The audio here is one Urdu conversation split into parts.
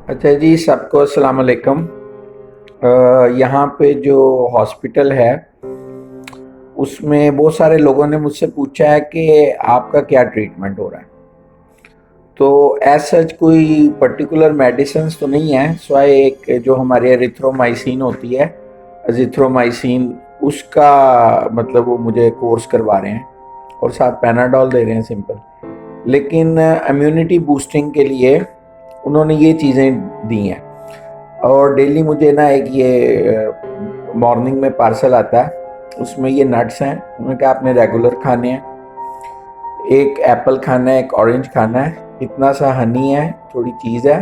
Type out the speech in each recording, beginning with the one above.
اچھا جی، سب کو السلام علیکم۔ یہاں پہ جو ہاسپٹل ہے اس میں بہت سارے لوگوں نے مجھ سے پوچھا ہے کہ آپ کا کیا ٹریٹمنٹ ہو رہا ہے۔ تو ایز سچ کوئی پرٹیکولر میڈیسنس تو نہیں ہے، سوائے ایک جو ہمارے ایریتھرومائسین ہوتی ہے، ایزیتھرومائسین، اس کا مطلب وہ مجھے کورس کروا رہے ہیں اور ساتھ پیناڈول دے رہے ہیں سمپل۔ لیکن امیونٹی بوسٹنگ کے لیے انہوں نے یہ چیزیں دی ہیں، اور ڈیلی مجھے نا ایک یہ مارننگ میں پارسل آتا ہے، اس میں یہ نٹس ہیں، انہوں نے کہا آپ نے ریگولر کھانے ہیں، ایک ایپل کھانا ہے، ایک اورنج کھانا ہے، اتنا سا ہنی ہے، تھوڑی چیز ہے،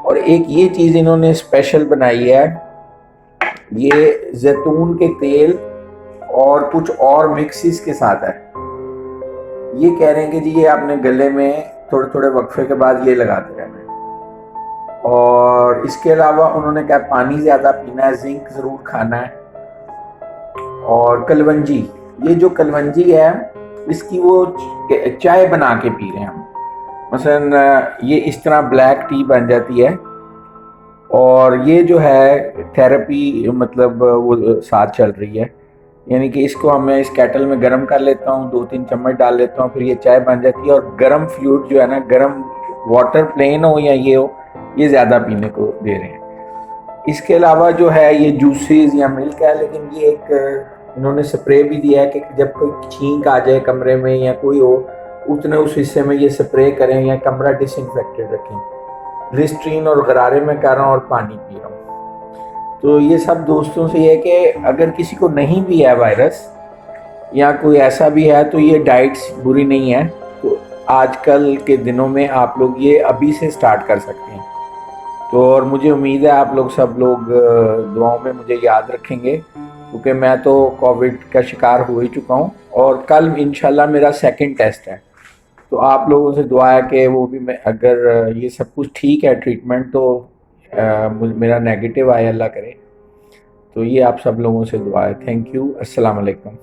اور ایک یہ چیز انہوں نے اسپیشل بنائی ہے، یہ زیتون کے تیل اور کچھ اور مکسز کے ساتھ ہے۔ یہ کہہ رہے ہیں کہ جی یہ آپ نے گلے میں تھوڑے تھوڑے وقفے کے بعد یہ لگاتے رہنا ہے، اور اس کے علاوہ انہوں نے کہا پانی زیادہ پینا ہے، زنک ضرور کھانا ہے، اور کلونجی، یہ جو کلونجی ہے اس کی وہ چائے بنا کے پی رہے ہیں ہم، مثلا یہ اس طرح بلیک ٹی بن جاتی ہے، اور یہ جو ہے تھراپی مطلب وہ ساتھ چل رہی ہے، یعنی کہ اس کو میں اس کیٹل میں گرم کر لیتا ہوں، 2-3 چمچ ڈال لیتا ہوں، پھر یہ چائے بن جاتی ہے، اور گرم فلوئڈ جو ہے نا، گرم واٹر پلین ہو یا یہ ہو، یہ زیادہ پینے کو دے رہے ہیں۔ اس کے علاوہ جو ہے یہ جوسز یا ملک ہے، لیکن یہ ایک انہوں نے سپرے بھی دیا ہے کہ جب کوئی چھینک آ جائے کمرے میں یا کوئی ہو، اتنے اس حصے میں یہ سپرے کریں یا کمرہ ڈس انفیکٹڈ رکھیں۔ لسٹرین اور غرارے میں کر رہا ہوں اور پانی پی رہا ہوں۔ تو یہ سب دوستوں سے یہ ہے کہ اگر کسی کو نہیں بھی ہے وائرس یا کوئی ایسا بھی ہے تو یہ ڈائٹس بری نہیں ہے، تو آج کل کے دنوں میں آپ لوگ یہ ابھی سے سٹارٹ کر سکتے ہیں۔ تو اور مجھے امید ہے آپ لوگ سب لوگ دعاؤں میں مجھے یاد رکھیں گے، کیونکہ میں تو کووڈ کا شکار ہو ہی چکا ہوں، اور کل انشاءاللہ میرا سیکنڈ ٹیسٹ ہے۔ تو آپ لوگوں سے دعا ہے کہ وہ بھی، میں اگر یہ سب کچھ ٹھیک ہے ٹریٹمنٹ، تو میرا نیگیٹو آئے اللہ کرے۔ تو یہ آپ سب لوگوں سے دعا ہے۔ تھینک یو، السلام علیکم۔